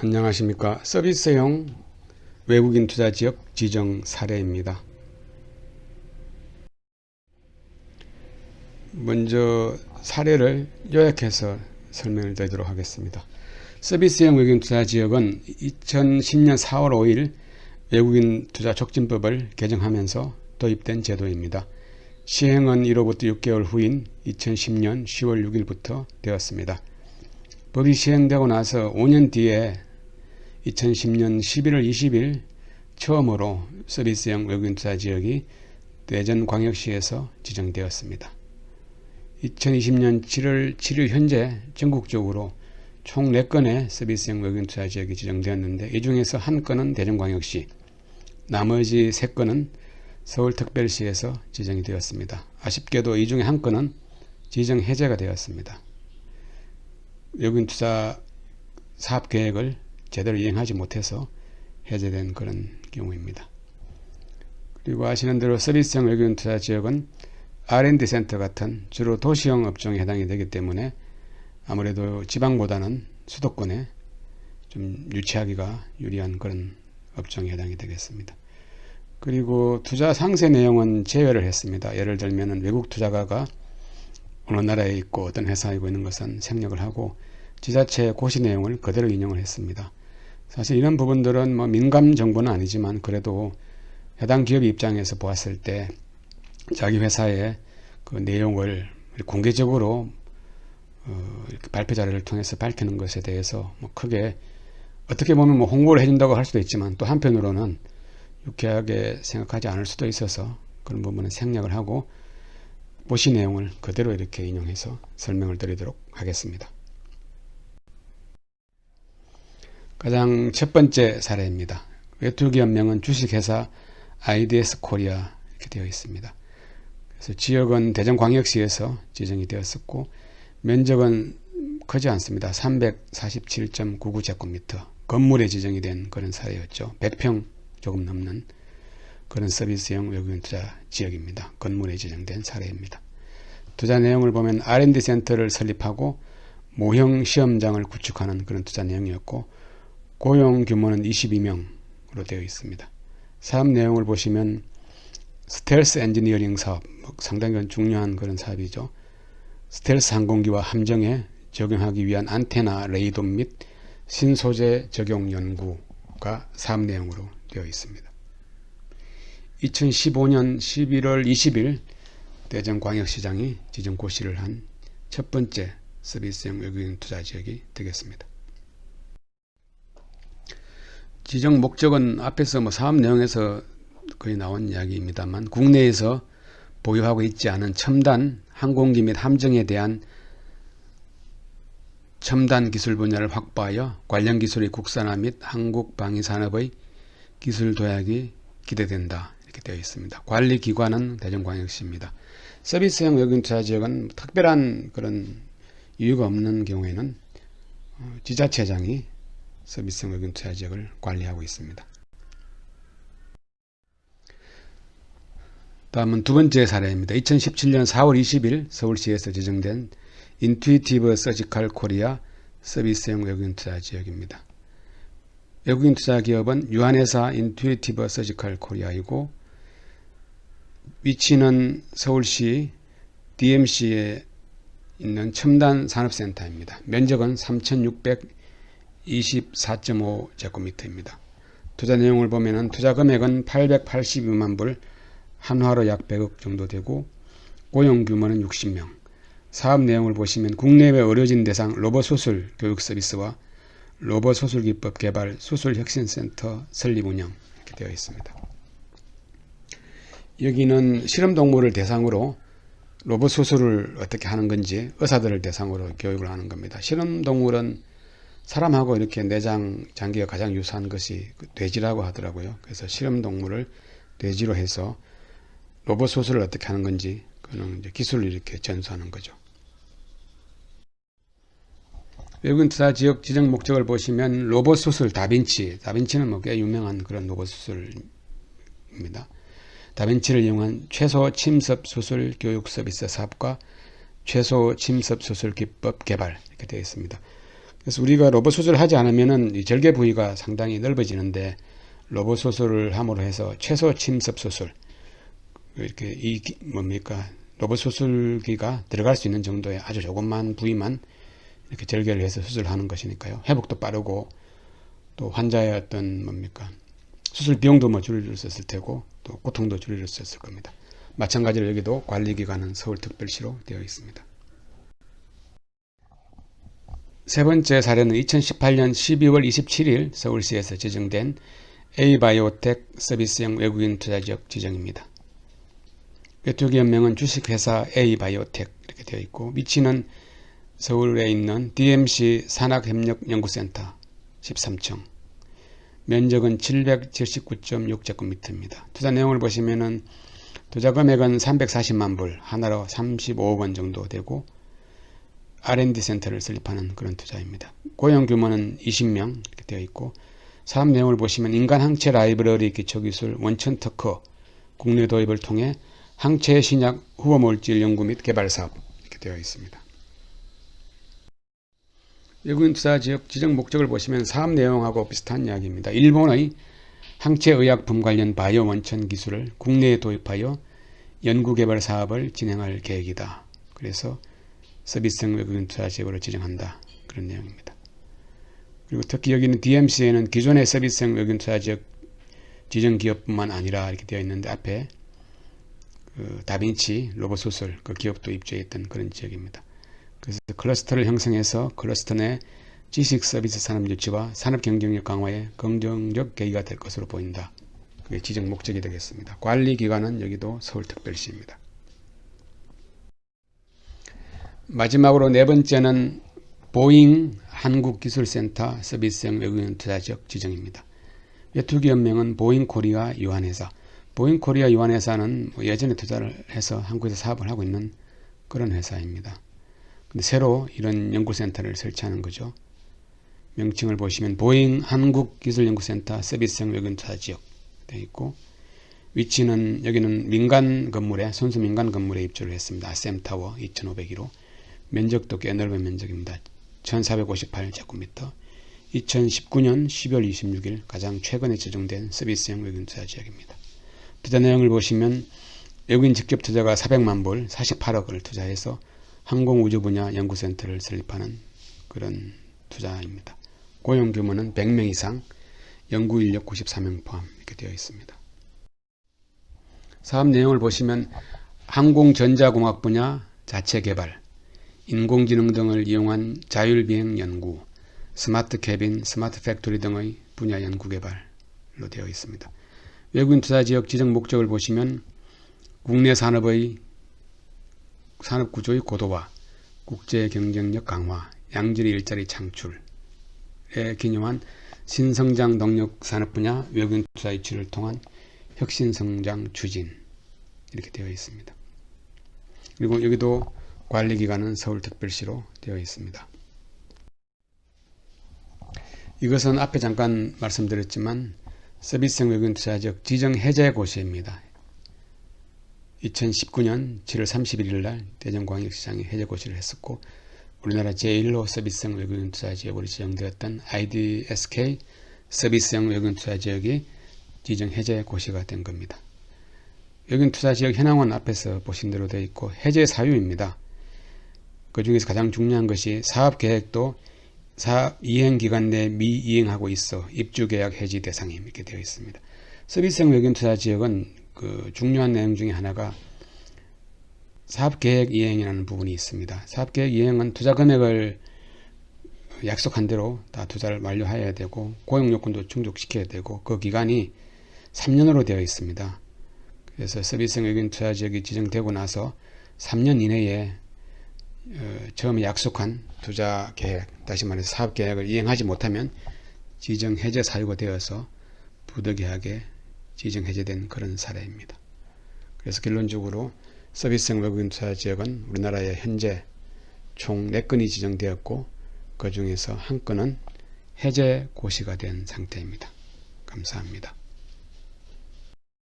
안녕하십니까. 서비스형 외국인 투자 지역 지정 사례입니다. 먼저 사례를 요약해서 설명을 드리도록 하겠습니다. 서비스형 외국인 투자 지역은 2010년 4월 5일 외국인 투자 촉진법을 개정하면서 도입된 제도입니다. 시행은 이로부터 6개월 후인 2010년 10월 6일부터 되었습니다. 법이 시행되고 나서 5년 뒤에 2010년 11월 20일 처음으로 서비스형 외국인 투자 지역이 대전광역시에서 지정되었습니다. 2020년 7월 7일 현재 전국적으로 총 4건의 서비스형 외국인 투자 지역이 지정되었는데 이 중에서 한 건은 대전광역시, 나머지 3건은 서울특별시에서 지정이 되었습니다. 아쉽게도 이 중에 한 건은 지정 해제가 되었습니다. 외국인 투자 사업 계획을 제대로 이행하지 못해서 해제된 그런 경우입니다. 그리고 아시는 대로 서비스형 외국인 투자 지역은 R&D 센터 같은 주로 도시형 업종에 해당이 되기 때문에 아무래도 지방보다는 수도권에 좀 유치하기가 유리한 그런 업종에 해당이 되겠습니다. 그리고 투자 상세 내용은 제외를 했습니다. 예를 들면 외국 투자가가 어느 나라에 있고 어떤 회사에 있는 것은 생략을 하고 지자체의 고시 내용을 그대로 인용을 했습니다. 사실 이런 부분들은 민감 정보는 아니지만 그래도 해당 기업 입장에서 보았을 때 자기 회사의 그 내용을 공개적으로 이렇게 발표 자료를 통해서 밝히는 것에 대해서 크게 어떻게 보면 홍보를 해준다고 할 수도 있지만 또 한편으로는 유쾌하게 생각하지 않을 수도 있어서 그런 부분은 생략을 하고 고시 내용을 그대로 이렇게 인용해서 설명을 드리도록 하겠습니다. 가장 첫 번째 사례입니다. 외투기업명은 주식회사 IDS 코리아 이렇게 되어 있습니다. 그래서 지역은 대전광역시에서 지정이 되었었고 면적은 크지 않습니다. 347.99제곱미터 건물에 지정이 된 그런 사례였죠. 100평 조금 넘는 그런 서비스형 외국인 투자 지역입니다. 건물에 지정된 사례입니다. 투자 내용을 보면 R&D 센터를 설립하고 모형 시험장을 구축하는 그런 투자 내용이었고 고용 규모는 22명으로 되어 있습니다. 사업 내용을 보시면 스텔스 엔지니어링 사업, 상당히 중요한 그런 사업이죠. 스텔스 항공기와 함정에 적용하기 위한 안테나, 레이돔 및 신소재 적용 연구가 사업 내용으로 되어 있습니다. 2015년 11월 20일 대전광역시장이 지정 고시를 한 첫 번째 서비스형 외국인 투자 지역이 되겠습니다. 지정 목적은 앞에서 사업 내용에서 거의 나온 이야기입니다만 국내에서 보유하고 있지 않은 첨단 항공기 및 함정에 대한 첨단 기술 분야를 확보하여 관련 기술의 국산화 및 한국 방위 산업의 기술 도약이 기대된다 이렇게 되어 있습니다. 관리기관은 대전광역시입니다. 서비스형 외국인 투자 지역은 특별한 그런 이유가 없는 경우에는 지자체장이 서비스형 외국인 투자 지역을 관리하고 있습니다. 다음은 두 번째 사례입니다. 2017년 4월 20일 서울시에서 지정된 인투이티브 서지컬 코리아 서비스형 외국인 투자 지역입니다. 외국인 투자 기업은 유한회사 인투이티브 서지컬 코리아이고 위치는 서울시 DMC에 있는 첨단 산업센터입니다. 면적은 3,624.5제곱미터입니다. 투자 내용을 보면 투자 금액은 882만 불, 한화로 약 100억 정도 되고 고용 규모는 60명. 사업 내용을 보시면 국내외 의료진 대상 로봇 수술 교육 서비스와 로봇 수술 기법 개발 수술 혁신센터 설립 운영 이렇게 되어 있습니다. 여기는 실험 동물을 대상으로 로봇 수술을 어떻게 하는 건지 의사들을 대상으로 교육을 하는 겁니다. 실험 동물은 사람하고 이렇게 내장 장기가 가장 유사한 것이 돼지라고 하더라고요. 그래서 실험 동물을 돼지로 해서 로봇 수술을 어떻게 하는 건지 그런 기술을 이렇게 전수하는 거죠. 외국인 투자 지역 지정 목적을 보시면 로봇 수술 다빈치는 꽤 유명한 그런 로봇 수술입니다. 다빈치를 이용한 최소 침습 수술 교육 서비스 사업과 최소 침습 수술 기법 개발 이렇게 되어 있습니다. 그래서 우리가 로봇 수술을 하지 않으면은 이 절개 부위가 상당히 넓어지는데, 로봇 수술을 함으로 해서 최소 침습 수술, 이렇게 뭡니까, 로봇 수술기가 들어갈 수 있는 정도의 아주 조그만 부위만 이렇게 절개를 해서 수술하는 것이니까요. 회복도 빠르고, 또 환자의 어떤 뭡니까, 수술 비용도 뭐 줄일 수 있을 테고, 또 고통도 줄일 수 있을 겁니다. 마찬가지로 여기도 관리기관은 서울특별시로 되어 있습니다. 세 번째 사례는 2018년 12월 27일 서울시에서 지정된 A바이오텍 서비스형 외국인 투자지역 지정입니다. 메뚜기연명은 주식회사 A바이오텍 이렇게 되어 있고, 위치는 서울에 있는 DMC 산학협력연구센터 13층, 면적은 779.6제곱미터입니다. 투자 내용을 보시면은 투자 금액은 340만 불, 하나로 35억 원 정도 되고, R&D 센터를 설립하는 그런 투자입니다. 고용 규모는 20명 이렇게 되어 있고, 사업 내용을 보시면 인간 항체 라이브러리 기초기술 원천 특허 국내 도입을 통해 항체 신약 후보 물질 연구 및 개발 사업 이렇게 되어 있습니다. 외국인 투자 지역 지정 목적을 보시면 사업 내용하고 비슷한 이야기입니다. 일본의 항체 의약품 관련 바이오 원천 기술을 국내에 도입하여 연구 개발 사업을 진행할 계획이다. 그래서 서비스형 외국인 투자 지역으로 지정한다. 그런 내용입니다. 그리고 특히 여기는 DMC에는 기존의 서비스형 외국인 투자 지역 지정 기업뿐만 아니라 이렇게 되어 있는데, 앞에 그 다빈치 로봇 수술 그 기업도 입주해 있던 그런 지역입니다. 그래서 클러스터를 형성해서 클러스터 내 지식 서비스 산업 유치와 산업 경쟁력 강화에 긍정적 계기가 될 것으로 보인다. 그게 지정 목적이 되겠습니다. 관리기관은 여기도 서울특별시입니다. 마지막으로 네 번째는 보잉 한국기술센터 서비스형 외국인 투자지역 지정입니다. 메뚜기연명은 보잉코리아 유한회사. 보잉코리아 유한회사는 예전에 투자를 해서 한국에서 사업을 하고 있는 그런 회사입니다. 근데 새로 이런 연구센터를 설치하는 거죠. 명칭을 보시면 보잉 한국기술연구센터 서비스형 외국인 투자지역 되어 있고, 위치는 여기는 민간 건물에, 순수 민간 건물에 입주를 했습니다. 아셈타워 2501호. 면적도 꽤 넓은 면적입니다. 1458제곱미터. 2019년 12월 26일 가장 최근에 제정된 서비스형 외국인 투자 지역입니다. 투자 내용을 보시면 외국인 직접 투자가 400만 불, 48억을 투자해서 항공우주 분야 연구센터를 설립하는 그런 투자입니다. 고용 규모는 100명 이상, 연구인력 94명 포함 이렇게 되어 있습니다. 사업 내용을 보시면 항공전자공학 분야 자체 개발, 인공지능 등을 이용한 자율비행 연구, 스마트 캐빈, 스마트 팩토리 등의 분야 연구 개발로 되어 있습니다. 외국인 투자지역 지정 목적을 보시면 국내 산업의 산업 구조의 고도화, 국제 경쟁력 강화, 양질의 일자리 창출에 기념한 신성장 동력 산업 분야 외국인 투자 유치를 통한 혁신 성장 추진 이렇게 되어 있습니다. 그리고 여기도 관리기관은 서울특별시로 되어 있습니다. 이것은 앞에 잠깐 말씀드렸지만 서비스형 외국인 투자지역 지정 해제 고시입니다. 2019년 7월 31일 날 대전광역시장이 해제 고시를 했었고, 우리나라 제1호 서비스형 외국인 투자지역으로 지정되었던 IDSK 서비스형 외국인 투자지역이 지정 해제 고시가 된 겁니다. 외국인 투자지역 현황은 앞에서 보신 대로 되어 있고, 해제 사유입니다. 그 중에서 가장 중요한 것이 사업계획도 사업 이행기간 내에 미이행하고 있어 입주계약 해지 대상임 이렇게 되어 있습니다. 서비스형 외국인 투자지역은 그 중요한 내용 중에 하나가 사업계획 이행이라는 부분이 있습니다. 사업계획 이행은 투자 금액을 약속한 대로 다 투자를 완료해야 되고, 고용요건도 충족시켜야 되고, 그 기간이 3년으로 되어 있습니다. 그래서 서비스형 외국인 투자지역이 지정되고 나서 3년 이내에 처음에 약속한 투자 계획, 다시 말해서 사업 계획을 이행하지 못하면 지정 해제 사유가 되어서 부득이하게 지정 해제된 그런 사례입니다. 그래서 결론적으로 서비스형 외국인 투자 지역은 우리나라에 현재 총 4건이 지정되었고, 그 중에서 1건은 해제 고시가 된 상태입니다. 감사합니다.